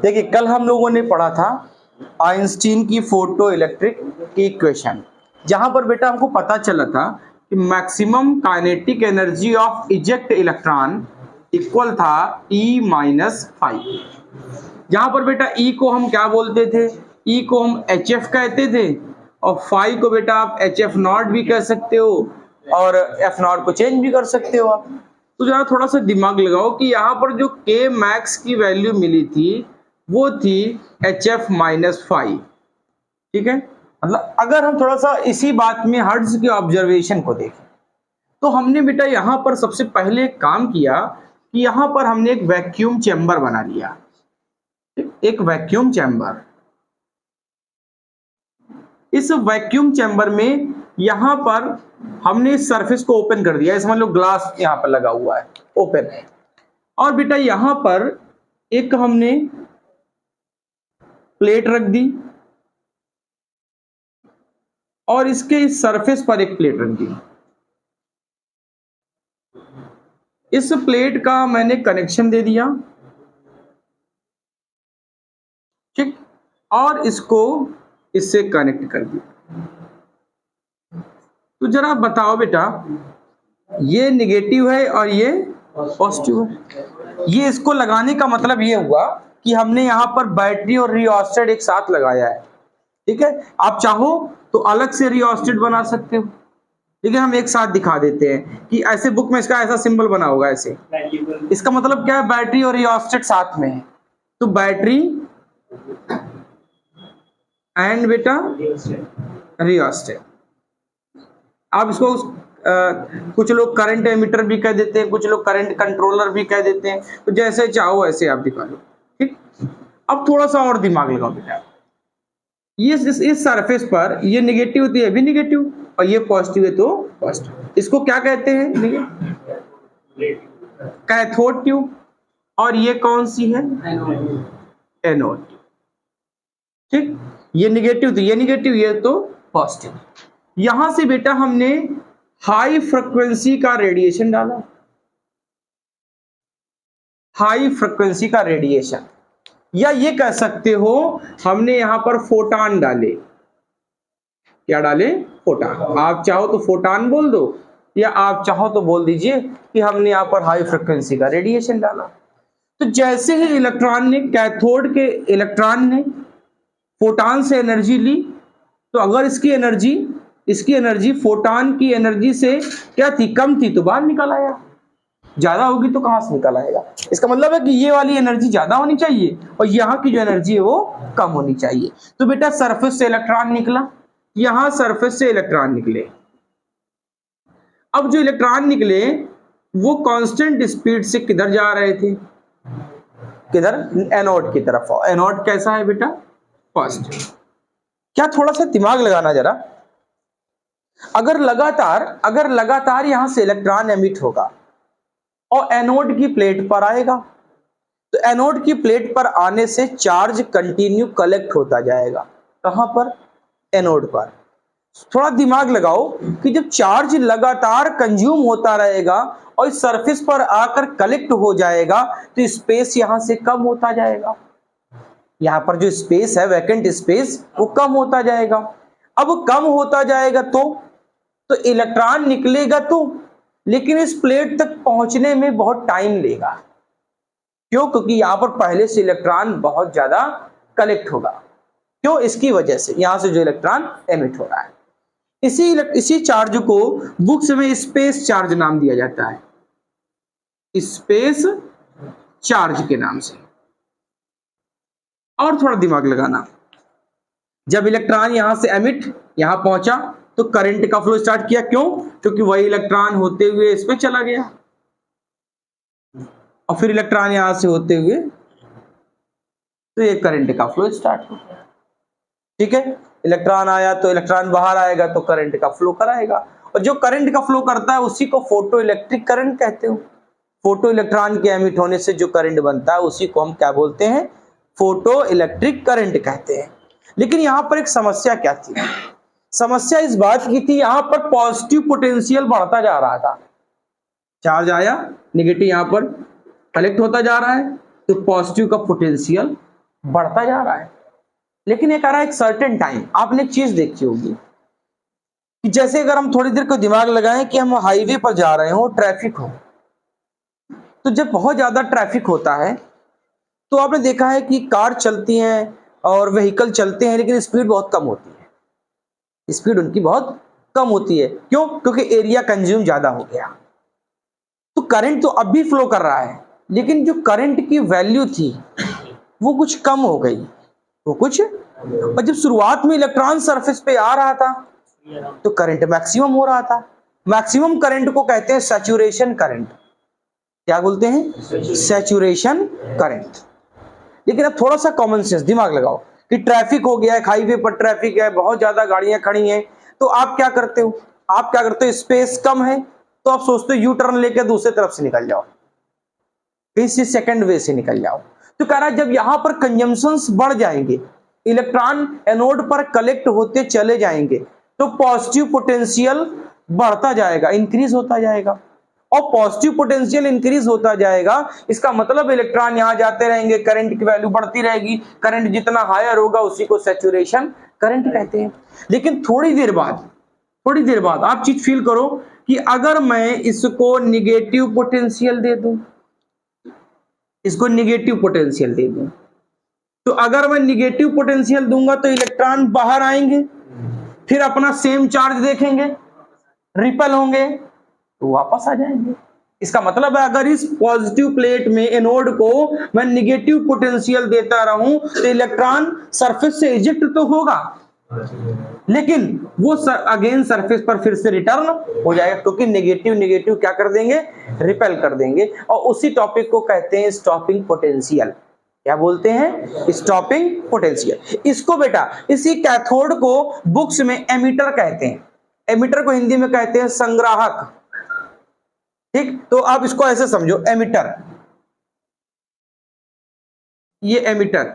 देखिए कल हम लोगों ने पढ़ा था आइंस्टीन की फोटो इलेक्ट्रिक इक्वेशन, जहां पर बेटा हमको पता चला था कि maximum kinetic energy of eject electron equal था E-5। जहां पर बेटा E को हम क्या बोलते थे, E को हम HF कहते थे और फाई को बेटा आप HF0 भी कह सकते हो और F0 को चेंज भी कर सकते हो आप। तो जरा थोड़ा सा दिमाग लगाओ कि यहाँ पर जो K मैक्स की वैल्यू मिली थी वो थी HF-5, ठीक है। मतलब अगर हम थोड़ा सा इसी बात में हर्ट्ज के ऑब्जर्वेशन को देखें तो हमने बेटा यहाँ पर सबसे पहले एक काम किया कि यहाँ पर हमने एक वैक्यूम चैम्बर बना लिया, एक वैक्यूम चैम्बर। इस वैक्यूम चैम्बर में यहां पर हमने इस सरफेस को ओपन कर दिया, समझ लो ग्लास यहां पर लगा हुआ है ओपन है, और बेटा यहां पर एक हमने प्लेट रख दी और इसके इस सरफेस पर एक प्लेट रख दी। इस प्लेट का मैंने कनेक्शन दे दिया, ठीक, और इसको इससे कनेक्ट कर दिया। तो जरा बताओ बेटा, ये नेगेटिव है और ये पॉजिटिव है। ये इसको लगाने का मतलब ये हुआ कि हमने यहां पर बैटरी और रियोस्टेट एक साथ लगाया है, ठीक है। आप चाहो तो अलग से रियोस्टेट बना सकते हो, ठीक है। हम एक साथ दिखा देते हैं कि ऐसे बुक में इसका ऐसा सिंबल बना होगा ऐसे, इसका मतलब क्या है, बैटरी और रियोस्टेट साथ में है। तो बैटरी एंड बेटा रियोस्टेट। आप इसको कुछ लोग करंट एमिटर भी कह देते हैं, कुछ लोग करंट कंट्रोलर भी कह देते हैं, तो जैसे चाहो ऐसे आप दिखा लो, ठीक। अब थोड़ा सा और दिमाग लगाओ बेटा, ये इस सरफेस पर ये नेगेटिव तो ये भी नेगेटिव और ये पॉजिटिव है तो पॉजिटिव। इसको क्या कहते हैं, कैथोड ट्यूब, और ये कौन सी है, एनोड, ठीक। ये नेगेटिव तो ये नेगेटिव, ये तो पॉजिटिव। यहां से बेटा हमने हाई फ्रीक्वेंसी का रेडिएशन डाला, हाई फ्रीक्वेंसी का रेडिएशन, या ये कह सकते हो हमने यहां पर फोटान डाले। क्या डाले, फोटान। आप चाहो तो फोटान बोल दो या आप चाहो तो बोल दीजिए कि हमने यहां पर हाई फ्रीक्वेंसी का रेडिएशन डाला। तो जैसे ही इलेक्ट्रॉन ने, कैथोड के इलेक्ट्रॉन ने फोटान से एनर्जी ली, तो अगर इसकी एनर्जी फोटान की एनर्जी से क्या थी, कम थी, तो बाहर निकल आया। ज्यादा होगी तो कहां से निकल आएगा। इसका मतलब है कि ये वाली एनर्जी ज्यादा होनी चाहिए और यहाँ की जो एनर्जी है वो कम होनी चाहिए। तो बेटा सरफेस से इलेक्ट्रॉन निकला, यहां सरफेस से इलेक्ट्रॉन निकले। अब जो इलेक्ट्रॉन निकले वो कांस्टेंट स्पीड से किधर जा रहे थे, किधर, एनोड की तरफ। एनोड कैसा है बेटा, पॉजिटिव। क्या थोड़ा सा दिमाग लगाना जरा, अगर लगातार यहां से इलेक्ट्रॉन एमिट होगा और एनोड की प्लेट पर आएगा, तो एनोड की प्लेट पर आने से चार्ज कंटिन्यू कलेक्ट होता जाएगा। कहां पर, एनोड पर। थोड़ा दिमाग लगाओ कि जब चार्ज लगातार कंज्यूम होता रहेगा और इस सरफेस पर आकर कलेक्ट हो जाएगा तो स्पेस यहां से कम होता जाएगा। यहां पर जो स्पेस है, वैकेंट स्पेस, वो कम होता जाएगा। अब कम होता जाएगा तो इलेक्ट्रॉन निकलेगा तो, लेकिन इस प्लेट तक पहुंचने में बहुत टाइम लेगा। क्यों, क्योंकि यहां पर पहले से इलेक्ट्रॉन बहुत ज्यादा कलेक्ट होगा। क्यों, इसकी वजह से यहां से जो इलेक्ट्रॉन एमिट हो रहा है। इसी चार्ज को बुक्स में स्पेस चार्ज नाम दिया जाता है, स्पेस चार्ज के नाम से। और थोड़ा दिमाग लगाना, जब इलेक्ट्रॉन यहां से एमिट यहां पहुंचा तो करंट का फ्लो स्टार्ट किया। क्यों, क्योंकि वही इलेक्ट्रॉन होते हुए इस पे चला गया और फिर इलेक्ट्रॉन यहां से होते हुए, तो ये करंट का फ्लो स्टार्ट हो गया, ठीक है। इलेक्ट्रॉन आया तो इलेक्ट्रॉन बाहर आएगा तो करंट का फ्लो कराएगा, और जो करंट का फ्लो करता है उसी को फोटो इलेक्ट्रिक करंट कहते हो। फोटो इलेक्ट्रॉन के एमिट होने से जो करंट बनता है उसी को हम क्या बोलते हैं, फोटो इलेक्ट्रिक करंट कहते हैं। लेकिन यहां पर एक समस्या क्या थी, समस्या इस बात की थी, यहां पर पॉजिटिव पोटेंशियल बढ़ता जा रहा था। चार्ज आया, नेगेटिव यहां पर कलेक्ट होता जा रहा है, तो पॉजिटिव का पोटेंशियल बढ़ता जा रहा है, लेकिन ये कह रहा है एक सर्टेन टाइम। आपने एक चीज देखी होगी कि जैसे अगर हम थोड़ी देर को दिमाग लगाएं कि हम हाईवे पर जा रहे हो, ट्रैफिक हो, तो जब बहुत ज्यादा ट्रैफिक होता है तो आपने देखा है कि कार चलती हैं और व्हीकल चलते हैं, लेकिन स्पीड बहुत कम होती है, स्पीड उनकी बहुत कम होती है। क्यों? क्योंकि एरिया कंज्यूम ज्यादा हो गया। तो करंट तो अब भी फ्लो कर रहा है, लेकिन जो करंट की वैल्यू थी वो कुछ कम हो गई, वो कुछ। और जब शुरुआत में इलेक्ट्रॉन सरफेस पे आ रहा था तो करंट मैक्सिमम हो रहा था। मैक्सिमम करंट को कहते हैं सैचुरेशन करंट। क्या बोलते हैं? Saturation current. लेकिन अब थोड़ा सा कॉमन सेंस, दिमाग लगाओ कि ट्रैफिक हो गया है, हाईवे पर ट्रैफिक है, बहुत ज्यादा गाड़ियां खड़ी हैं, तो आप क्या करते हो? आप क्या करते हो? स्पेस कम है तो आप सोचते हो यू टर्न लेकर दूसरी तरफ से निकल जाओ, किसी सेकंड वे से निकल जाओ। तो कह रहा है जब यहां पर कंजम्पशंस बढ़ जाएंगे, इलेक्ट्रॉन एनोड पर कलेक्ट होते चले जाएंगे, तो पॉजिटिव पोटेंशियल बढ़ता जाएगा, इंक्रीज होता जाएगा। और पॉजिटिव पोटेंशियल इंक्रीज होता जाएगा, इसका मतलब इलेक्ट्रॉन यहां जाते रहेंगे, करंट की वैल्यू बढ़ती रहेगी। करंट जितना हायर होगा उसी को सैचुरेशन करंट कहते हैं। लेकिन थोड़ी देर बाद आप चीज फील करो कि अगर मैं इसको निगेटिव पोटेंशियल दे दूं, इसको निगेटिव पोटेंशियल दे दूं, तो अगर मैं निगेटिव पोटेंशियल दूंगा तो इलेक्ट्रॉन बाहर आएंगे, फिर अपना सेम चार्ज देखेंगे, रिपेल होंगे, तो वापस आ जाएंगे। इसका मतलब है अगर इस पॉजिटिव प्लेट में एनोड को मैं निगेटिव पोटेंशियल देता रहूं तो इलेक्ट्रॉन सरफेस से इजेक्ट तो होगा, लेकिन वो अगेन सरफेस पर फिर से रिटर्न हो जाएगा, क्योंकि नेगेटिव क्या कर देंगे? रिपेल कर देंगे। और उसी टॉपिक को कहते हैं स्टॉपिंग पोटेंशियल। क्या बोलते हैं? Stopping potential. इसको बेटा, इसी कैथोड को बुक्स में एमिटर कहते हैं। एमिटर को हिंदी में कहते हैं संग्राहक। ठीक, तो आप इसको ऐसे समझो, एमिटर, ये एमिटर,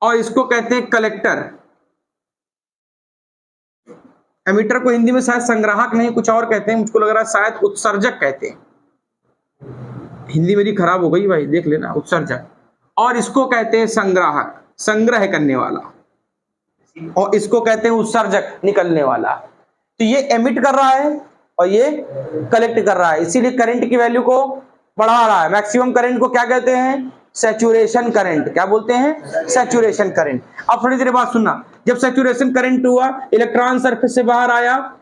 और इसको कहते हैं कलेक्टर। एमिटर को हिंदी में शायद संग्राहक नहीं कुछ और कहते हैं, मुझको लग रहा है शायद उत्सर्जक कहते हैं। हिंदी मेरी खराब हो गई भाई, देख लेना, उत्सर्जक। और इसको कहते हैं संग्राहक, संग्रह करने वाला, और इसको कहते हैं उत्सर्जक, निकलने वाला। तो ये एमिट कर रहा है और ये कलेक्ट कर रहा है, इसीलिए करंट की वैल्यू को बढ़ा रहा है। मैक्सिमम करंट को क्या कहते हैं? Saturation current. क्या बोलते हैं? Saturation current. अब थोड़ी देर बाद सुनना, जब सैचुरेशन करंट हुआ, इलेक्ट्रॉन सरफेस से बाहर आया,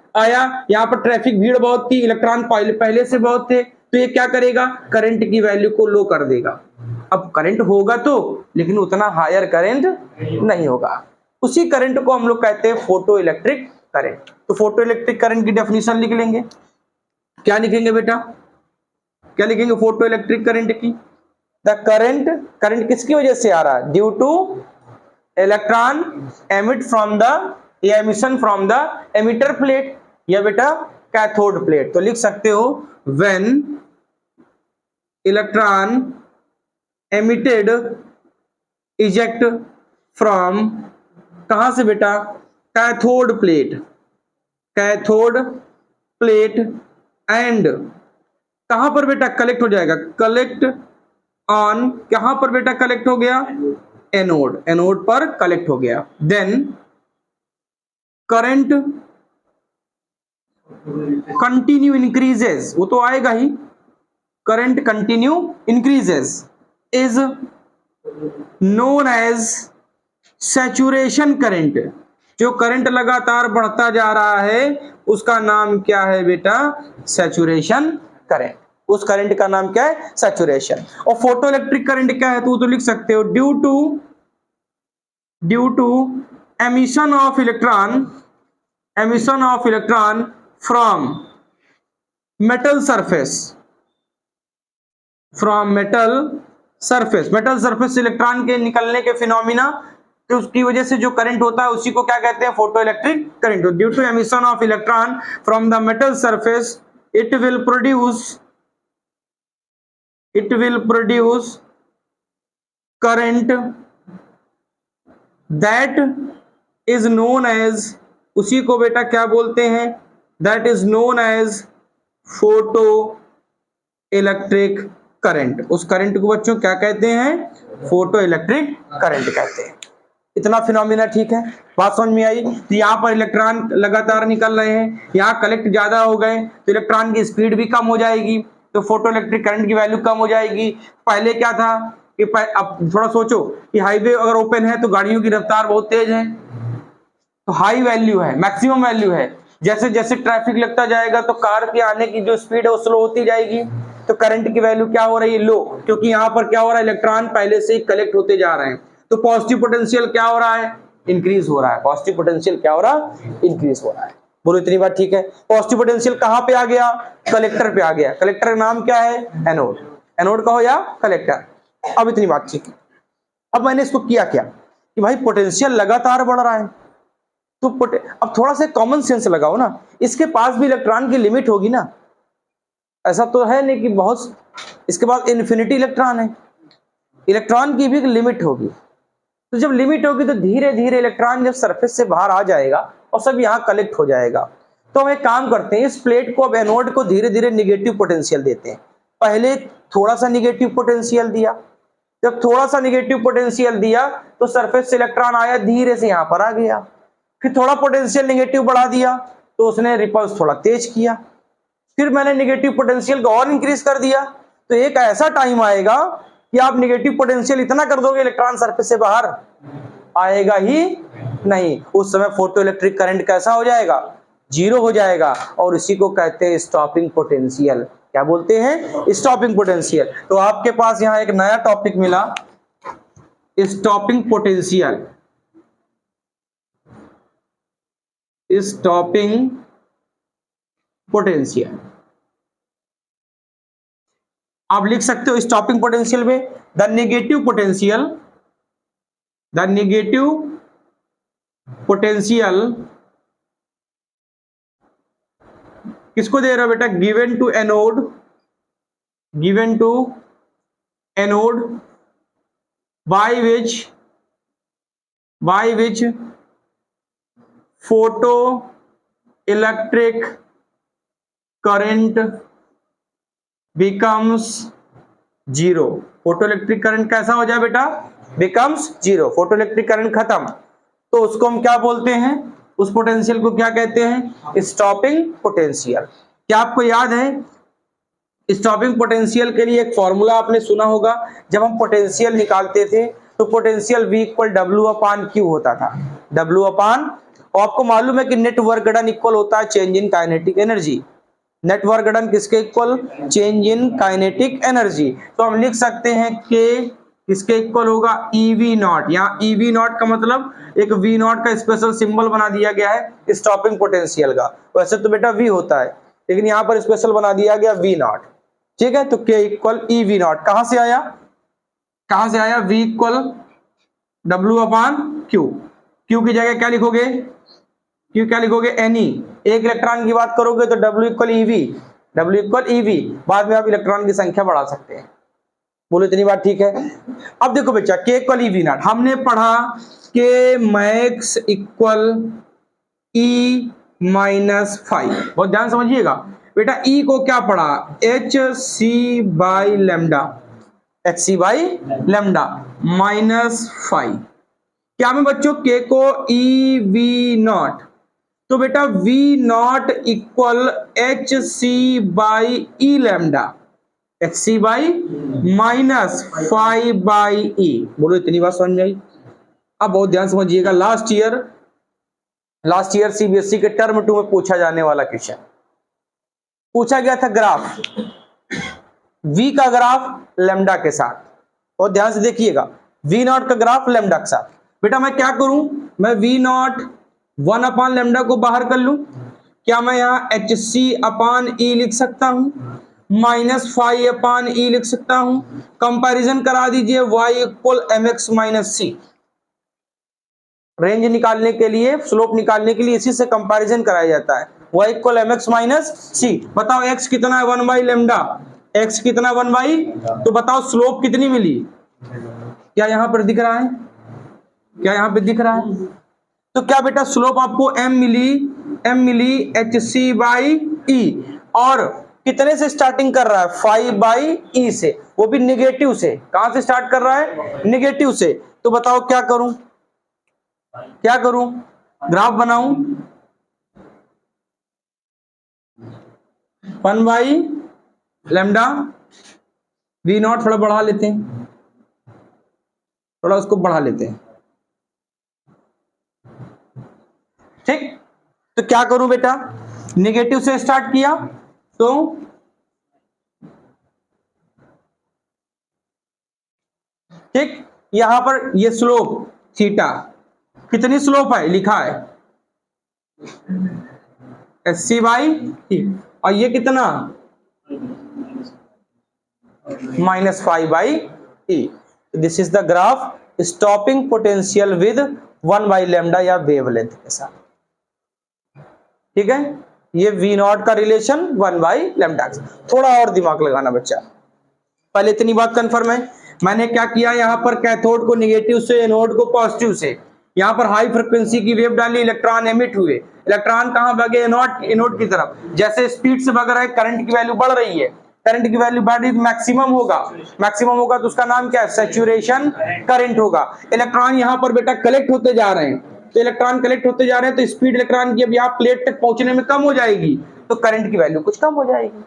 यहाँ पर ट्रैफिक भीड़ बहुत थी, इलेक्ट्रॉन पहले से बहुत थे, तो ये क्या करेगा? करंट की वैल्यू को लो कर देगा। अब करंट होगा तो, लेकिन उतना हायर करंट नहीं होगा। उसी करंट को हम लोग कहते हैं फोटो इलेक्ट्रिक करंट। तो फोटो इलेक्ट्रिक करंट की डेफिनेशन लिख लेंगे। क्या लिखेंगे बेटा? क्या लिखेंगे फोटो इलेक्ट्रिक करंट की? द करंट किसकी वजह से आ रहा है? Due to electron emit from the, या emission from the emitter plate, या बेटा कैथोड प्लेट। तो लिख सकते हो when electron emitted eject from, कहां से बेटा? Cathode plate, cathode plate, and कहां पर बेटा कलेक्ट हो जाएगा? कलेक्ट ऑन, कहां पर बेटा कलेक्ट हो गया? एनोड, एनोड पर कलेक्ट हो गया। देन करंट कंटिन्यू इंक्रीजेस, वो तो आएगा ही, current continue increases is known as saturation current. जो करंट लगातार बढ़ता जा रहा है उसका नाम क्या है बेटा? Saturation current. उस करंट का नाम क्या है? सैचुरेशन। और फोटो इलेक्ट्रिक करंट क्या है? तो लिख सकते हो due to emission of electron from metal surface, metal surface से इलेक्ट्रॉन के निकलने के फिनोमिना, तो उसकी वजह से जो करंट होता है उसी को क्या कहते हैं? Photo electric current. Due to emission of electron from the metal surface it will produce current that is known as, उसी को बेटा क्या बोलते हैं? that is known as photo electric current. उस करंट को बच्चों क्या कहते हैं? फोटो इलेक्ट्रिक करंट कहते हैं। इतना फिनोमिना ठीक है, बात समझ में आई? तो यहाँ पर इलेक्ट्रॉन लगातार निकल रहे हैं, यहाँ कलेक्ट ज्यादा हो गए तो इलेक्ट्रॉन की स्पीड भी कम हो जाएगी, तो फोटो इलेक्ट्रिक करंट की वैल्यू कम हो जाएगी। पहले क्या था कि अब थोड़ा सोचो कि हाईवे अगर ओपन है तो गाड़ियों की रफ्तार बहुत तेज है, तो हाई वैल्यू है, मैक्सिमम वैल्यू है। जैसे जैसे ट्रैफिक लगता जाएगा तो कार के आने की जो स्पीड है वो स्लो होती जाएगी, तो करंट की वैल्यू क्या हो रही है? लो, क्योंकि यहाँ पर क्या हो रहा है? इलेक्ट्रॉन पहले से ही कलेक्ट होते जा रहे हैं, तो पॉजिटिव पोटेंशियल क्या हो रहा है? इंक्रीज हो रहा है। पॉजिटिव पोटेंशियल क्या हो रहा है? इंक्रीज हो रहा है। बोलो इतनी बात ठीक है? पॉजिटिव पोटेंशियल कहाँ पे आ गया? कलेक्टर पे आ गया। कलेक्टर का नाम क्या है? एनोड। एनोड का हो या कलेक्टर। अब इतनी बात ठीक है। अब मैंने इसको किया क्या कि भाई पोटेंशियल लगातार बढ़ रहा है, तो अब थोड़ा सा कॉमन सेंस लगाओ ना, इसके पास भी इलेक्ट्रॉन की लिमिट होगी ना। ऐसा तो है नहीं कि बहुत, इसके पास इन्फिनिटी इलेक्ट्रॉन है, इलेक्ट्रॉन की भी एक लिमिट होगी। तो जब लिमिट होगी तो धीरे धीरे इलेक्ट्रॉन जब सरफेस से बाहर आ जाएगा और सब यहाँ कलेक्ट हो जाएगा। तो हम एक काम करते हैं, इस प्लेट को अब एनोड को धीरे धीरे निगेटिव पोटेंशियल देते हैं। पहले थोड़ा सा निगेटिव पोटेंशियल दिया, जब थोड़ा सा निगेटिव पोटेंशियल दिया तो सरफेस से इलेक्ट्रॉन आया, धीरे से यहाँ पर आ गया। फिर थोड़ा पोटेंशियल निगेटिव बढ़ा दिया तो उसने रिपल्स थोड़ा तेज किया। फिर मैंने निगेटिव पोटेंशियल को और इंक्रीज कर दिया, तो एक ऐसा टाइम आएगा कि आप निगेटिव पोटेंशियल इतना कर दोगे इलेक्ट्रॉन सरफेस से बाहर आएगा ही नहीं। उस समय फोटो इलेक्ट्रिक करंट कैसा हो जाएगा? जीरो हो जाएगा, और इसी को कहते हैं स्टॉपिंग पोटेंशियल। क्या बोलते हैं? Stopping potential. तो आपके पास यहाँ एक नया टॉपिक मिला, स्टॉपिंग पोटेंशियल। स्टॉपिंग पोटेंशियल आप लिख सकते हो स्टॉपिंग पोटेंशियल में the negative potential, the negative potential किसको दे रहा हो बेटा? Given to anode, given to anode by which photo electric current becomes zero. Photo electric current कैसा हो जाए बेटा? Becomes zero. Photo electric current खत्म, तो उसको हम क्या बोलते हैं? उस पोटेंशियल को क्या कहते हैं? Stopping potential. क्या आपको याद है स्टॉपिंग पोटेंशियल के लिए एक फॉर्मूला आपने सुना होगा? जब हम पोटेंशियल निकालते थे तो पोटेंशियल V इक्वल W/Q होता था। W/, और आपको मालूम है कि नेट वर्क डन इक्वल होता है change in kinetic energy. Net work done किसके equal? Change in kinetic energy. तो हम लिख सकते हैं कि किसके इक्वल होगा? EV0। यहाँ EV0 का मतलब एक V0 का स्पेशल सिंबल बना दिया गया है स्टॉपिंग पोटेंशियल का। वैसे तो बेटा V होता है, लेकिन यहाँ पर स्पेशल बना दिया गया V0। ठीक है, तो K इक्वल EV0 कहां से आया? कहां से आया? V equal W/Q। Q की जगह क्या लिखोगे? Q क्या लिखोगे? Ne। एक इलेक्ट्रॉन की बात करोगे तो W equal EV, W equal EV। बाद में आप इलेक्ट्रॉन की संख्या बढ़ा सकते हैं। बोलो इतनी बात ठीक है? अब देखो बच्चा, K इक्वल EV0 हमने पढ़ा K मैक्स इक्वल E-5। बहुत ध्यान समझिएगा बेटा, E को क्या पढ़ा? hc/λ, hc/λ -5। क्या में बच्चों K को EV0, तो बेटा V0 इक्वल hc/E-λ, hc/-5/E। बोलो इतनी बात समझ में आई? अब बहुत ध्यान समझिएगा, लास्ट ईयर सीबीएसई के टर्म 2 में पूछा जाने वाला क्वेश्चन पूछा गया था ग्राफ, V का ग्राफ लैम्डा के साथ। और ध्यान से देखिएगा, V0 का ग्राफ लैम्डा के साथ। बेटा मैं क्या करूं? मैं V0 1/λ को बाहर कर लूं। क्या मैं यहाँ hc/E लिख सकता हूं? -5/E लिख सकता हूं। कंपैरिजन करा दीजिए, y इक्वल mx-c। रेंज निकालने के लिए, स्लोप निकालने के लिए इसी से कंपैरिजन कराया जाता है। y equal mx-c। बताओ x कितना है? 1/λ। x कितना 1/, तो बताओ स्लोप कितनी मिली? क्या यहाँ पर दिख रहा है? क्या यहाँ पे दिख रहा है? तो क्या बेटा स्लोप आपको m मिली hc/E, और कितने से स्टार्टिंग कर रहा है, 5/e से, वो भी निगेटिव से। कहां से स्टार्ट कर रहा है, निगेटिव से। तो बताओ क्या करूं, क्या करूं, ग्राफ बनाऊं, 1/λ v0, थोड़ा बढ़ा लेते हैं, थोड़ा उसको बढ़ा लेते हैं, ठीक। तो क्या करूं बेटा, निगेटिव से स्टार्ट किया तो ठीक, यहां पर ये स्लोप थीटा, कितनी स्लोप है, लिखा है SC/e, और ये कितना -5/e। This is the graph stopping potential with 1/λ या वेवलेंथ के साथ, ठीक है। ये V0 का रिलेशन 1/λ। थोड़ा और दिमाग लगाना बच्चा, पहले इतनी बात कंफर्म है। मैंने क्या किया, यहां पर कैथोड को निगेटिव से, एनोड को पॉजिटिव से, यहां पर हाई फ्रिक्वेंसी की वेव डाली, इलेक्ट्रॉन एमिट हुए, इलेक्ट्रॉन कहां भागे, एनोड की तरफ। जैसे स्पीड से भाग रहा है, करंट की वैल्यू बढ़ रही है, करंट की वैल्यू बढ़ रही, मैक्सिमम होगा, मैक्सिमम होगा तो उसका नाम क्या है, सैचुरेशन करंट होगा। इलेक्ट्रॉन यहां पर बेटा कलेक्ट होते जा रहे हैं, तो इलेक्ट्रॉन कलेक्ट होते जा रहे हैं, तो स्पीड इलेक्ट्रॉन की अब यहाँ प्लेट तक पहुंचने में कम हो जाएगी, तो करंट की वैल्यू कुछ कम हो जाएगी,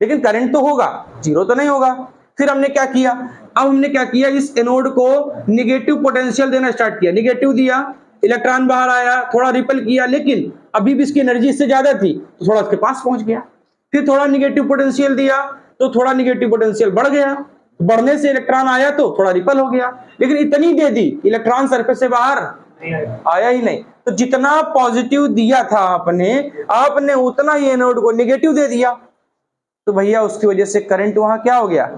लेकिन करंट तो होगा, जीरो तो नहीं होगा। फिर हमने क्या किया, अब हमने क्या किया, इस एनोड को निगेटिव पोटेंशियल देना स्टार्ट किया, निगेटिव दिया, इलेक्ट्रॉन बाहर आया, थोड़ा रिपल किया, लेकिन अभी भी इसकी एनर्जी इससे ज्यादा थी, तो थोड़ा इसके पास पहुंच गया। फिर थोड़ा निगेटिव पोटेंशियल दिया, तो थोड़ा निगेटिव पोटेंशियल बढ़ गया, बढ़ने से इलेक्ट्रॉन आया तो थोड़ा रिपल हो गया, लेकिन इतनी दे दी, इलेक्ट्रॉन सरफेस से बाहर आया ही नहीं। तो जितना पॉजिटिव दिया था आपने उतना ही एनोड को निगेटिव दे दिया, तो भैया उसकी वजह से करंट वहां क्या हो गया,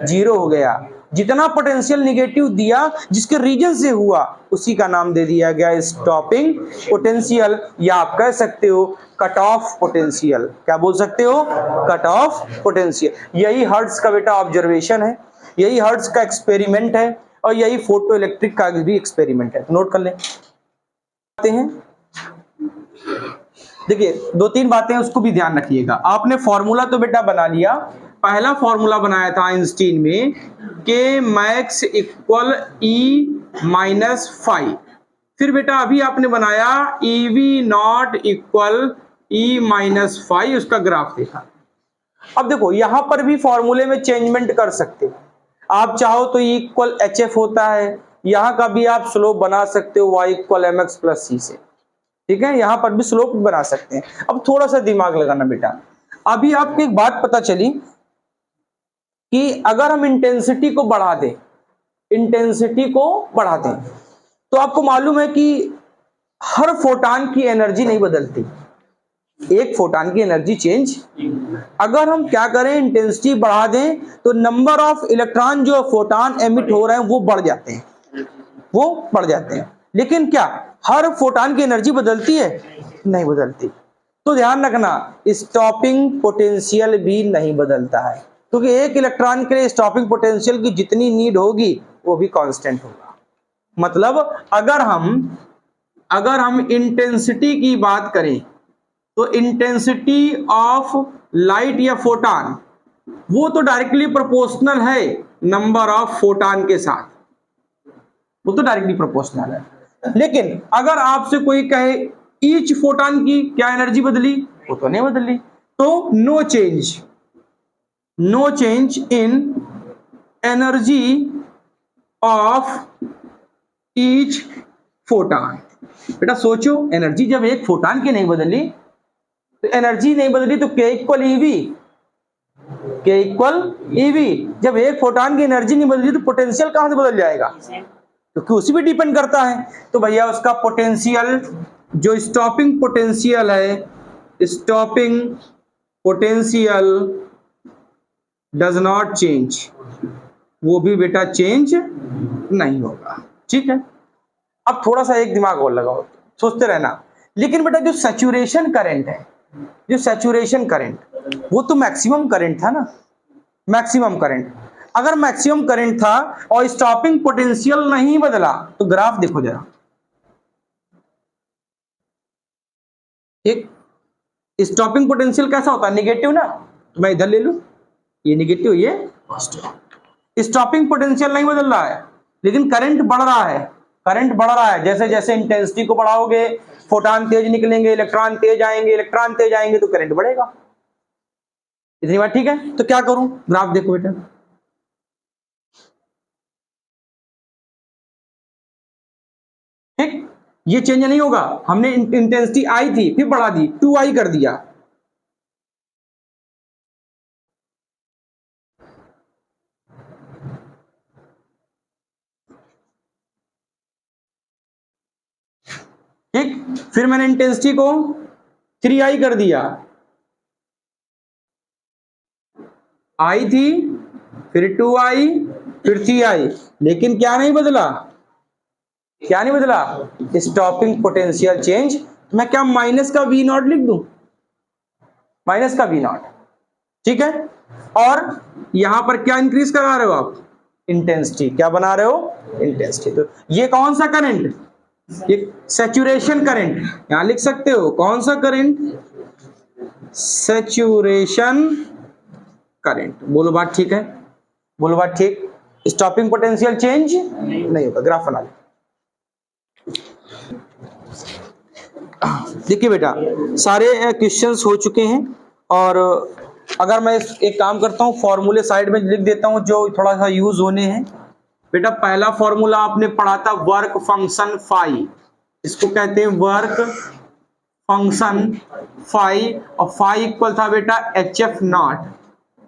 जीरो हो गया। जितना पोटेंशियल निगेटिव दिया, जिसके रीजन से हुआ, उसी का नाम दे दिया गया स्टॉपिंग पोटेंशियल, या आप कह सकते हो कट ऑफ पोटेंशियल। क्या बोल सकते हो, कट ऑफ पोटेंशियल। यही हर्ट्ज का बेटा ऑब्जर्वेशन है, यही हर्ट्ज का एक्सपेरिमेंट है, और यही फोटो इलेक्ट्रिक का भी एक्सपेरिमेंट है। नोट कर लें हैं, देखिए 2-3 बातें उसको भी ध्यान रखिएगा। आपने फॉर्मूला तो बेटा बना लिया, पहला फॉर्मूला बनाया था आइंस्टीन में, के मैक्स इक्वल E-5। फिर बेटा अभी आपने बनाया EV0 इक्वल E-5, उसका ग्राफ देखा। अब देखो यहां पर भी फॉर्मूले में चेंजमेंट कर सकते हो, आप चाहो तो E इक्वल HF होता है, यहां का भी आप स्लोप बना सकते हो Y equal MX plus C से, ठीक है, यहां पर भी स्लोप बना सकते हैं। अब थोड़ा सा दिमाग लगाना बेटा, अभी आपको एक बात पता चली कि अगर हम इंटेंसिटी को बढ़ा दें, इंटेंसिटी को बढ़ा दें, तो आपको मालूम है कि हर फोटान की एनर्जी नहीं बदलती, एक फोटान की एनर्जी चेंज। अगर हम क्या करें, इंटेंसिटी बढ़ा दें, तो नंबर ऑफ इलेक्ट्रॉन जो फोटान एमिट हो रहे हैं वो बढ़ जाते हैं, वो बढ़ जाते हैं। लेकिन क्या हर फोटान की एनर्जी बदलती है, नहीं बदलती। तो ध्यान रखना, स्टॉपिंग पोटेंशियल भी नहीं बदलता है, क्योंकि एक इलेक्ट्रॉन के लिए स्टॉपिंग पोटेंशियल की जितनी नीड होगी वो भी कांस्टेंट होगा। मतलब अगर हम इंटेंसिटी की बात करें, तो इंटेंसिटी ऑफ लाइट या फोटान वो तो डायरेक्टली प्रोपोर्शनल है नंबर ऑफ फोटान के साथ, वो तो डायरेक्टली प्रोपोर्शनल है। लेकिन अगर आपसे कोई कहे ईच फोटान की क्या एनर्जी बदली, वो तो नहीं बदली, तो no change in energy of each photon. बेटा सोचो, एनर्जी जब एक फोटान की नहीं बदली, तो एनर्जी नहीं बदली, तो K इक्वल EV। जब एक फोटान की एनर्जी नहीं बदली, तो पोटेंशियल कहां से बदल जाएगा, क्योंकि उसी पे डिपेंड करता है। तो भैया उसका पोटेंशियल, जो स्टॉपिंग पोटेंशियल है, stopping potential does not change, वो भी बेटा चेंज नहीं होगा, ठीक है। अब थोड़ा सा एक दिमाग और लगाओ, सोचते रहना। लेकिन बेटा जो सैचुरेशन करंट है, जो सैचुरेशन करंट, वो तो मैक्सिमम करंट था ना, मैक्सिमम करंट। अगर मैक्सिमम करंट था और स्टॉपिंग पोटेंशियल नहीं बदला, तो ग्राफ देखो जरा, एक स्टॉपिंग पोटेंशियल कैसा होता है, निगेटिव ना, तो मैं इधर ले लूं, ये निगेटिव ये पॉजिटिव। स्टॉपिंग पोटेंशियल नहीं बदल रहा है, लेकिन करंट बढ़ रहा है, करंट बढ़ रहा है। जैसे जैसे इंटेंसिटी को बढ़ाओगे, फोटान तेज निकलेंगे, इलेक्ट्रॉन तेज आएंगे, इलेक्ट्रॉन तेज आएंगे तो करंट बढ़ेगा। इतनी बात ठीक है? तो क्या करूं, ग्राफ देखो बेटा, ठीक, ये चेंज नहीं होगा। हमने इंटेंसिटी आई थी, फिर बढ़ा दी, 2i कर दिया, ठीक, फिर मैंने इंटेंसिटी को 3i कर दिया, आई थी, फिर 2i, फिर 3i, लेकिन क्या नहीं बदला, क्या नहीं बदला, स्टॉपिंग पोटेंशियल चेंज। मैं क्या माइनस का V नॉट लिख दूं, माइनस का V नॉट, ठीक है। और यहां पर क्या इंक्रीज करा रहे हो आप, इंटेंसिटी, क्या बना रहे हो, इंटेंसिटी। तो ये कौन सा करंट, ये सैचुरेशन करंट, यहां लिख सकते हो कौन सा करंट, सैचुरेशन करंट। बोलो बात ठीक है, बोलो बात ठीक। स्टॉपिंग पोटेंशियल चेंज नहीं होगा। ग्राफ बना लो। देखिए बेटा, सारे क्वेश्चंस हो चुके हैं, और अगर मैं एक काम करता हूँ, फॉर्मूले साइड में लिख देता हूँ जो थोड़ा सा यूज होने हैं। बेटा पहला फॉर्मूला आपने पढ़ा था वर्क फंक्शन फाई, इसको कहते हैं वर्क फंक्शन फाई, और फाई इक्वल था बेटा HF नॉट,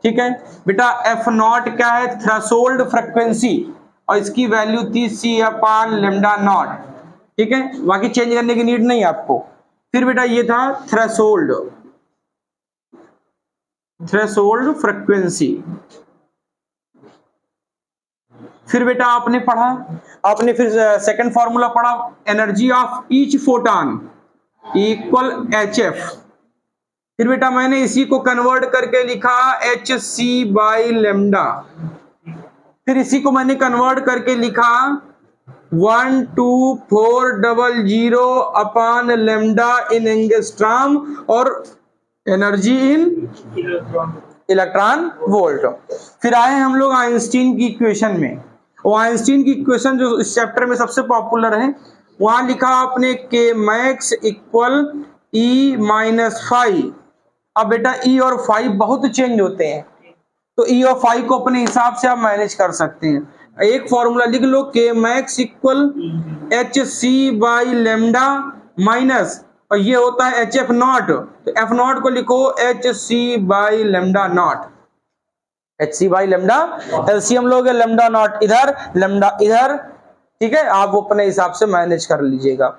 ठीक है बेटा। F नॉट क्या है, थ्रेशोल्ड फ्रीक्वेंसी, और इसकी वैल्यू थी C/λ नॉट, ठीक है, बाकी चेंज करने की नीड नहीं आपको। फिर बेटा ये था थ्रेशोल्ड, थ्रेशोल्ड फ्रीक्वेंसी। फिर बेटा आपने पढ़ा, आपने फिर सेकंड फॉर्मूला पढ़ा, energy of each photon equal HF। फिर बेटा मैंने इसी को कन्वर्ट करके लिखा hc/λ। फिर इसी को मैंने कन्वर्ट करके लिखा 12400 अपॉन लैम्डा इन एंगस्ट्रॉम, और एनर्जी इन इलेक्ट्रॉन वोल्ट। फिर आए हम लोग आइंस्टीन की इक्वेशन में, वो आइंस्टीन की इक्वेशन जो इस चैप्टर में सबसे पॉपुलर है, वहां लिखा आपने के max equal E minus five. अब बेटा E और फाइव बहुत चेंज होते हैं, तो E और फाइव को अपने हिसाब से आप मैनेज कर सकते हैं। एक फॉर्मूला लिख लो, के मैक्स इक्वल HC/λ माइनस, और ये होता है HF नॉट, तो F नॉट को लिखो HC/λ नॉट, HC/λ। एलसीएम लोगे लैम्डा नॉट इधर, लैम्डा इधर, ठीक है, आप वो अपने हिसाब से मैनेज कर लीजिएगा।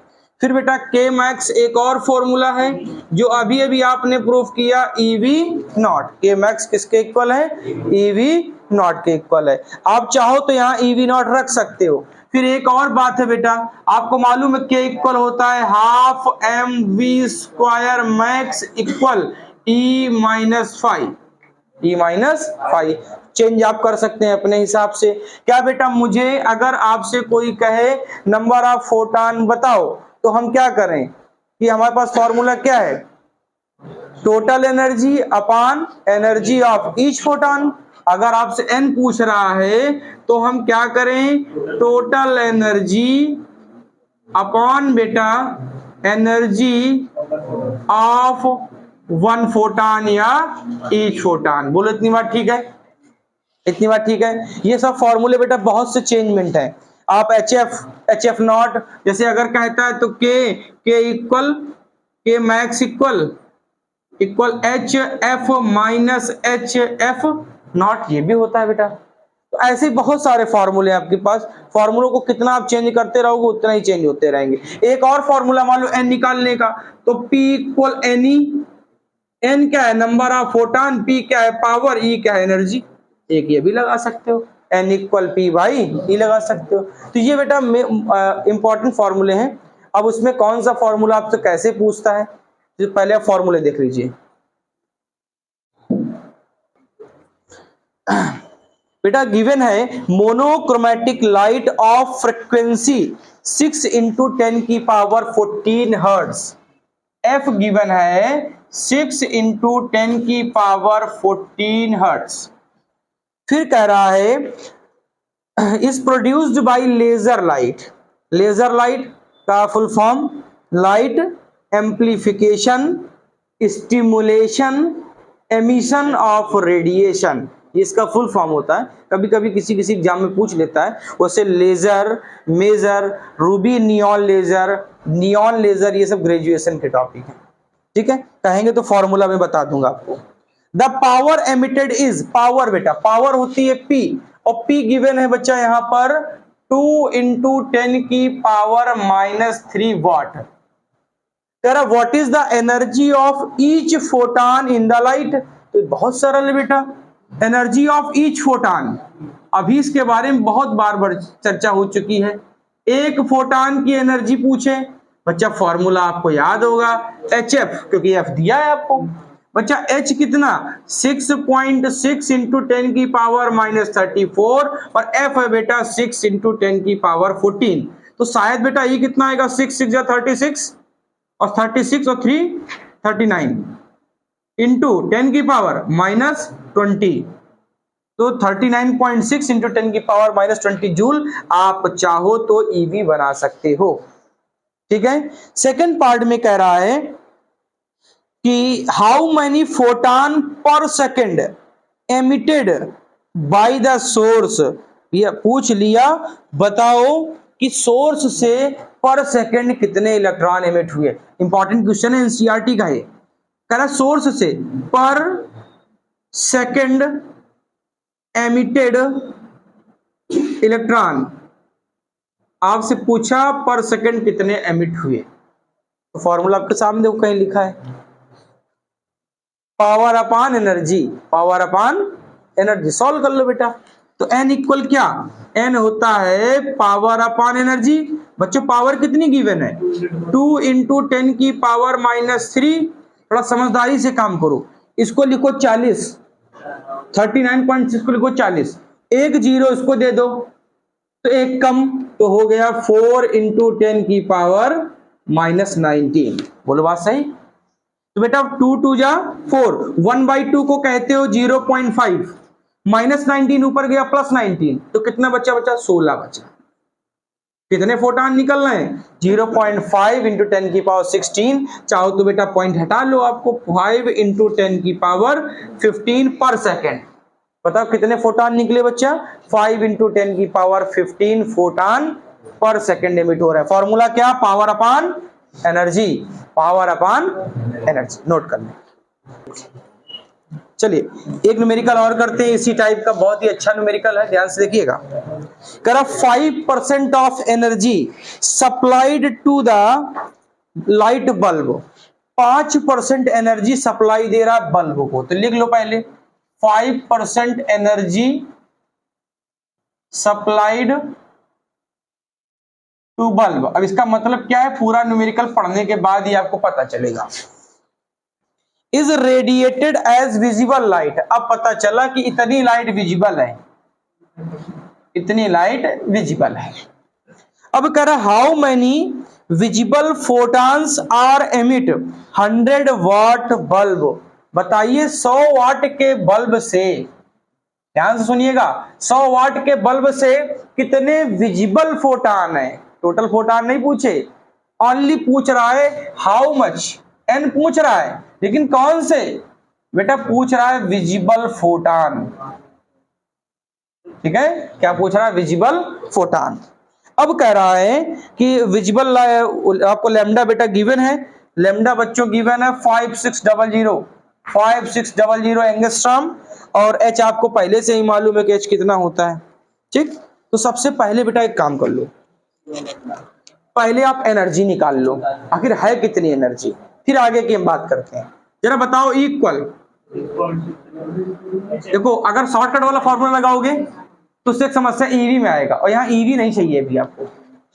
फिर बेटा के मैक्स एक और फॉर्मूला है जो अभी अभी आपने प्रूफ किया, EV नॉट। के मैक्स किसके इक्वल है, EV नॉट के इक्वल है। आप चाहो तो यहाँ EV नॉट रख सकते हो। फिर एक और बात है बेटा, आपको मालूम है के इक्वल होता है half mv² max equal E-5, E-5। Change आप कर सकते हैं अपने हिसाब से। क्या बेटा, मुझे अगर आपसे कोई कहे नंबर ऑफ फोटॉन बताओ, तो हम क्या करें कि हमारे पास फॉर्मूला क्या है, total energy upon energy of each photon. अगर आपसे n पूछ रहा है तो हम क्या करें, टोटल एनर्जी अपॉन बेटा एनर्जी ऑफ वन फोटॉन या ईच फोटॉन। बोलो इतनी बात ठीक है, इतनी बात ठीक है। ये सब फॉर्मूले बेटा बहुत से चेंजमेंट है। आप HF नॉट जैसे अगर कहता है तो के इक्वल के max equal HF minus HF not, ये भी होता है बेटा। तो ऐसे बहुत सारे फॉर्मूले हैं आपके पास, फॉर्मूलों को कितना आप चेंज करते रहोगे उतना ही चेंज होते रहेंगे। एक और फॉर्मूला मान लो n निकालने का, तो P इक्वल NE, n क्या है नंबर ऑफ फोटॉन, P क्या है पावर, E क्या है एनर्जी। एक ये भी लगा सकते हो, n इक्वल P/E लगा सकते हो। तो ये बेटा इंपॉर्टेंट फॉर्मूले हैं। अब उसमें कौन सा फॉर्मूला आपसे कैसे पूछता है, तो पहले आप फॉर्मूले देख लीजिए। बेटा गिवन है monochromatic light of frequency 6 × 10⁻14 hertz F given है 6 इंटू 10 की पावर 14 हर्ट्ज। फिर कह रहा है is produced by laser light. Laser light का full form light amplification stimulation emission of radiation, इसका फुल फॉर्म होता है। कभी कभी किसी किसी एग्जाम में पूछ लेता है, वैसे laser, maser, ruby neon laser ये सब ग्रेजुएशन के टॉपिक हैं, ठीक है। कहेंगे तो फॉर्मूला में बता दूंगा आपको। The power emitted is, power बेटा पावर होती है P, और P गिवन है बच्चा यहाँ पर 2 इंटू 10 की पावर -3 वाट। कह रहा what is the energy of each photon in the light. तो बहुत सरल है बेटा, एनर्जी ऑफ ईच फोटॉन, अभी इसके बारे में बहुत बार चर्चा हो चुकी है। एक फोटॉन की एनर्जी पूछे बच्चा, फॉर्मूला आपको याद होगा HF, क्योंकि F दिया है आपको बच्चा। H कितना 6.6 इंटू 10 की पावर -34 और F है बेटा 6 इंटू 10 की पावर 14। तो शायद बेटा ये कितना आएगा 6 6 36 और 36 और 3 39 इंटू 10 की पावर -20, तो 39.6 इंटू 10 की पावर -20 जूल आप चाहो तो ईवी बना सकते हो, ठीक है। सेकंड पार्ट में कह रहा है कि हाउ मैनी फोटॉन पर second emitted by the source. ये पूछ लिया, बताओ कि सोर्स से पर सेकेंड कितने इलेक्ट्रॉन एमिट हुए। इंपॉर्टेंट क्वेश्चन है, एनसीईआरटी का है। कह रहा सोर्स से पर सेकेंड एमिटेड इलेक्ट्रॉन, आपसे पूछा पर सेकेंड कितने एमिट हुए। तो फॉर्मूला आपके सामने कहीं लिखा है, power upon energy, power upon energy. Solve कर लो बेटा। तो n इक्वल क्या, n होता है पावर अपॉन एनर्जी। बच्चों पावर कितनी गिवन है 2 इंटू 10 की पावर -3। थोड़ा समझदारी से काम करो, इसको लिखो 40, 39.6 को लिखो 40, एक जीरो इसको दे दो तो एक कम, तो हो गया 4 इंटू 10 की पावर -19। बोलो बात सही। तो बेटा 2 2 जा 4, 1/2 को कहते हो 0.5, -19 ऊपर गया +19, तो कितना बच्चा 16 बचा। कितने फोटॉन निकल रहे हैं 0.5 इंटू 10 की पावर 16। चाहो तो बेटा पॉइंट हटा लो, आपको 5 इंटू 10 की पावर 15 पर सेकेंड। बताओ कितने फोटॉन निकले बच्चा, 5 इंटू 10 की पावर 15 फोटॉन पर सेकेंड एमिट हो रहा है। फॉर्मूला क्या, power upon energy, power upon energy. Note कर लें। चलिए एक न्यूमेरिकल और करते हैं इसी टाइप का, बहुत ही अच्छा न्यूमेरिकल है, ध्यान से देखिएगा। कह रहा 5% of energy supplied to the light bulb. 5% energy supply दे रहा है बल्ब को, तो लिख लो पहले 5% एनर्जी सप्लाइड टू बल्ब। अब इसका मतलब क्या है, पूरा न्यूमेरिकल पढ़ने के बाद ही आपको पता चलेगा। Is radiated as visible light. अब पता चला कि इतनी लाइट विजिबल है, इतनी लाइट विजिबल है। अब कह रहा how many visible photons are emit 100 watt bulb. बताइए 100 वाट के बल्ब से, ध्यान से सुनिएगा, 100 वाट के बल्ब से कितने विजिबल फोटॉन है। टोटल फोटॉन नहीं पूछे, ओनली पूछ रहा है हाउ मच, एन पूछ रहा है, लेकिन कौन से बेटा, पूछ रहा है विजिबल फोटॉन, ठीक है। क्या पूछ रहा है, विजिबल फोटॉन। अब कह रहा है कि विजिबल, आपको लैम्डा बेटा गिवन है, लैम्डा बच्चों गिवन है 5600 एंगस्ट्रॉम, और एच आपको पहले से ही मालूम है कि एच कितना होता है, ठीक। तो सबसे पहले बेटा एक काम कर लो, पहले आप एनर्जी निकाल लो, आखिर है कितनी एनर्जी, फिर आगे की हम बात करते हैं। जरा बताओ इक्वल, देखो अगर शॉर्टकट वाला फॉर्मूला लगाओगे तो उससे एक समस्या ईवी में आएगा, और यहाँ ईवी नहीं चाहिए अभी, आपको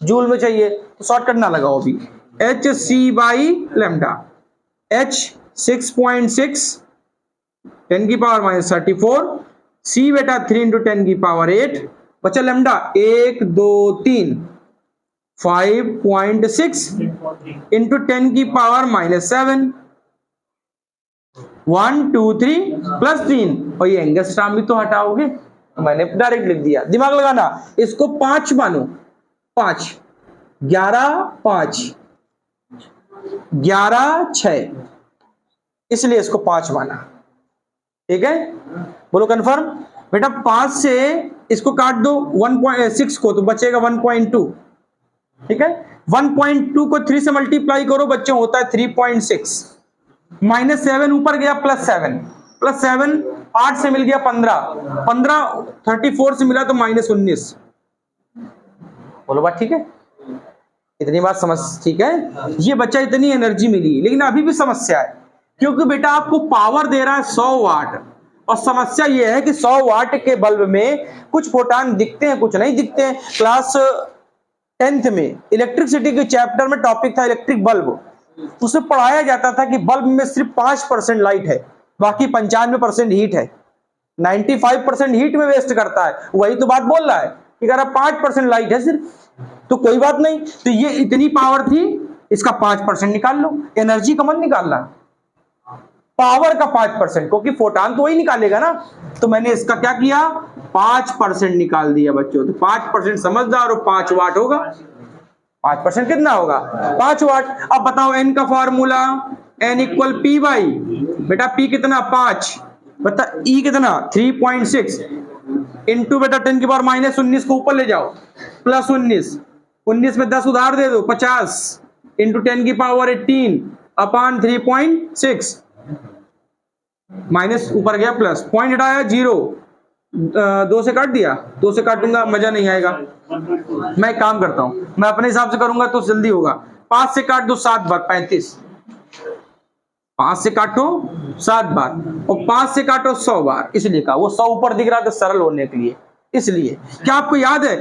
जूल में चाहिए, तो शॉर्टकट ना लगाओ अभी। H C by lambda, H 6.6 10 की पावर -34, सी बेटा 3 इंटू 10 की पावर 8, बचा लैम्डा 1 2 3 5.6 इंटू 10 की पावर -7, 1 2 3 प्लस 3, और ये एंगस्ट्रॉम भी तो हटाओगे, तो मैंने डायरेक्ट लिख दिया। दिमाग लगाना, इसको 5 मानो, 5 11 5 11 6, इसलिए इसको 5 माना। ठीक है, बोलो कंफर्म। बेटा 5 से इसको काट दो 1.6 को, तो बचेगा 1.2। ठीक है, 1.2 को 3 से मल्टीप्लाई करो बच्चों, होता है 3.6, -7 ऊपर गया +7, +7 8 से मिल गया 15, 15 34 से मिला तो -19। बोलो बात ठीक है, इतनी बात समझ ठीक है। ये बच्चा इतनी एनर्जी मिली, लेकिन अभी भी समस्या है, क्योंकि बेटा आपको पावर दे रहा है 100 वाट, और समस्या ये है कि 100 वाट के बल्ब में कुछ फोटान दिखते हैं, कुछ नहीं दिखते हैं। क्लास 10th में इलेक्ट्रिसिटी के चैप्टर में टॉपिक था इलेक्ट्रिक बल्ब, उसमें पढ़ाया जाता था कि बल्ब में सिर्फ 5% लाइट है, बाकी 95% हीट है, 95% हीट में वेस्ट करता है। वही तो बात बोल रहा है कि अगर 5% लाइट है सिर्फ, तो कोई बात नहीं, तो ये इतनी पावर थी, इसका 5% निकाल लो, एनर्जी का मत निकालना, पावर का 5%, क्योंकि फोटान तो वही निकालेगा ना। तो मैंने इसका क्या किया, 5% निकाल दिया बच्चों। तो 5% समझदार, और 5 वाट होगा। 5% कितना होगा, 5 वाट। अब बताओ n का formula, n equal P by, बेटा p कितना 5, बता e कितना 3.6 इंटू बेटा 10 की पावर -19 को ऊपर ले जाओ, +19, 19 में 10 उधार दे दो 50 इंटू 10 की पावर 18 अपॉन 3.6, माइनस ऊपर गया प्लस, पॉइंट हटाया 0, 2 से काट दिया, 2 से काटूंगा मजा नहीं आएगा। मैं एक काम करता हूं, मैं अपने हिसाब से करूंगा तो जल्दी होगा। 5 से काट दो 7 बार 35, 5 से काटो 7 बार, और 5 से काटो 100 बार, इसलिए कहा वो 100 ऊपर दिख रहा था सरल होने के लिए। इसलिए क्या आपको याद है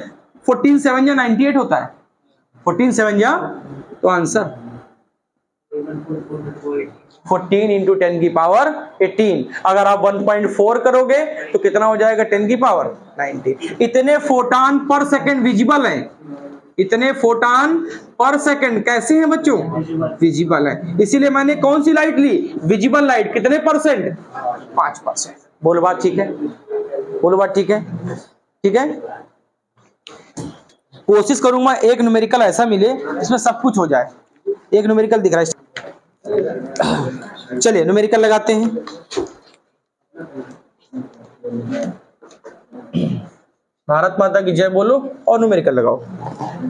14 7 या 98 होता है, 14 7 या, तो आंसर 14 इंटू 10 की पावर 18। अगर आप 1.4 करोगे तो कितना हो जाएगा, 10 की पावर 90। इतने फोटान पर सेकंड विजिबल हैं, इतने फोटान पर सेकंड कैसे हैं बच्चों, विजिबल है। इसीलिए मैंने कौन सी लाइट ली, विजिबल लाइट। कितने परसेंट, 5%। बोलो बात ठीक है, बोलो बात ठीक है, ठीक है। कोशिश करूंगा एक न्यूमेरिकल ऐसा मिले जिसमें सब कुछ हो जाए। एक न्यूमेरिकल दिख रहा है, चलिए न्यूमेरिकल लगाते हैं। भारत माता की जय बोलो और न्यूमेरिकल लगाओ,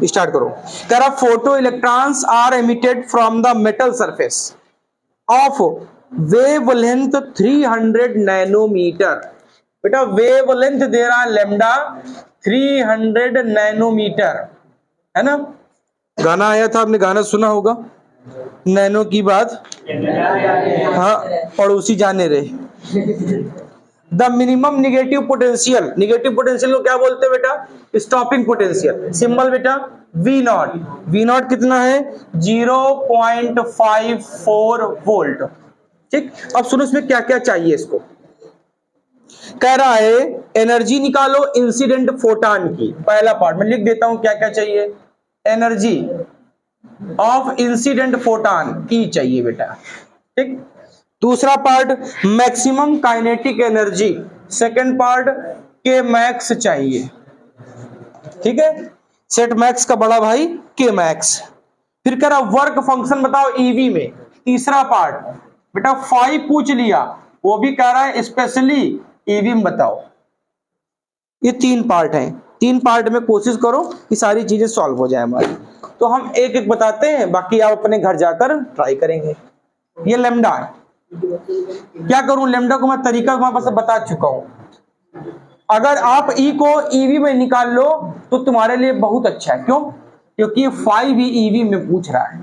स्टार्ट करो। कह रहा photo electrons are emitted from the metal surface of wavelength 300 nanometre. बेटा वेवलेंथ दे रहा है लैम्डा 300 नैनोमीटर, है ना। गाना आया था, आपने गाना सुना होगा, नैनो की बात हाँ पड़ोसी जाने रहे। The minimum negative potential, negative potential को क्या बोलते हैं बेटा, स्टॉपिंग पोटेंशियल। सिंबल बेटा वी नॉट, वी नॉट कितना है 0.54 वोल्ट। ठीक, अब सुनो इसमें क्या क्या चाहिए। इसको कह रहा है एनर्जी निकालो इंसिडेंट फोटान की। पहला पार्ट में लिख देता हूं क्या क्या चाहिए, एनर्जी ऑफ इंसिडेंट फोटान ई चाहिए बेटा। ठीक, दूसरा part maximum kinetic energy, second part के मैक्स चाहिए। ठीक है, सेट मैक्स का बड़ा भाई के मैक्स। फिर कह रहा वर्क फंक्शन बताओ ईवी में, तीसरा पार्ट बेटा 5 पूछ लिया, वो भी कह रहा है स्पेशली ईवी में बताओ। ये 3 पार्ट हैं, 3 पार्ट में कोशिश करो कि सारी चीजें सॉल्व हो जाए हमारी। तो हम एक एक बताते हैं, बाकी आप अपने घर जाकर ट्राई करेंगे। ये लैम्डा है, क्या करूं लैम्डा को मैं तरीका वहां पर बता चुका हूं। अगर आप ई को ईवी में निकाल लो तो तुम्हारे लिए बहुत अच्छा है। क्यों, क्योंकि 5 भी ईवी में पूछ रहा है,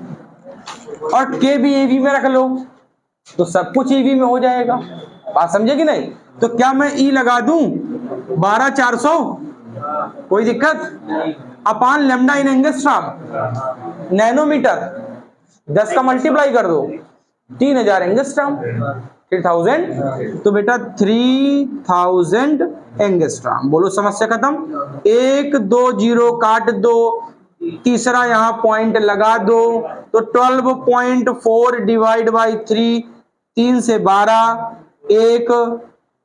और के भी ईवी में रख लो तो सब कुछ ईवी में हो जाएगा। बात समझे कि नहीं। तो क्या मैं ई लगा दूं 12400, कोई दिक्कत, अपान लैम्डा इन एंगस्ट्रॉम नैनोमीटर, 10 का मल्टीप्लाई कर दो 3000 एंगस्ट्रॉम, 3000, तो बेटा 3000 एंगस्ट्रॉम। बोलो समस्या खत्म। 1 2 0 काट दो, तीसरा यहाँ पॉइंट लगा दो, तो 12.4 डिवाइड बाई 3, 3 से 12, 1,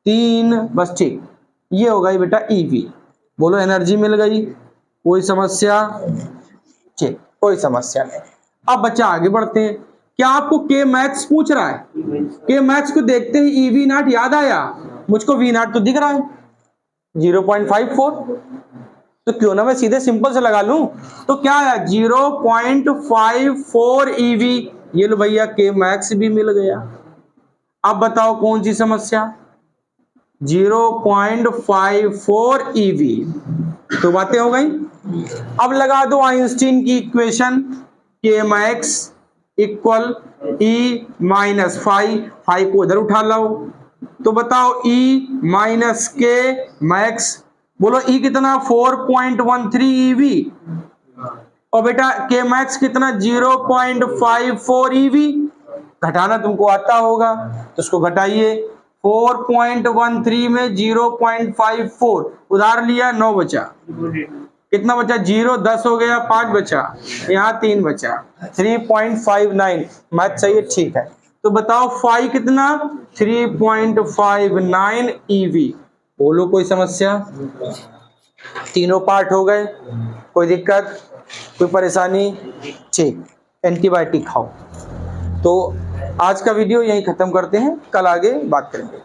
3, बस ठीक, ये हो गई बेटा ईवी। बोलो एनर्जी मिल गई, कोई समस्या? ठीक, कोई समस्या नहीं। अब बच्चा आगे बढ़ते हैं। क्या आपको के मैक्स पूछ रहा है? के मैक्स को देखते ही ईवी नॉट याद आया? मुझको वी नॉट तो दिख रहा है 0.54, तो क्यों ना मैं सीधे सिंपल से लगा लूं। तो क्या है 0.54 ईवी। ये लो भैया के मैक्स भी मिल गया। अब बताओ कौन सी समस्या? 0.54 ईवी। तो बातें हो गई। अब लगा दो आइंस्टीन की इक्वेशन, के मैक्स इक्वल ई माइनस 5 को इधर उठा लो, तो बताओ ई माइनस के मैक्स। बोलो ई कितना? 4.13 ईवी। और बेटा के मैक्स कितना? 0.54 ईवी। घटाना तुमको आता होगा तो उसको घटाइए। 4.13 में 0.54 उधार लिया, 9 बचा। कितना बचा? 0, 10 हो गया, 5 बचा, यहाँ 3 बचा, 3.59। मैथ सही है, ठीक है। तो बताओ फाई कितना? 3.59 ईवी। बोलो कोई समस्या? तीनों पार्ट हो गए, कोई दिक्कत, कोई परेशानी? ठीक, एंटीबायोटिक खाओ। तो आज का वीडियो यहीं खत्म करते हैं, कल आगे बात करेंगे।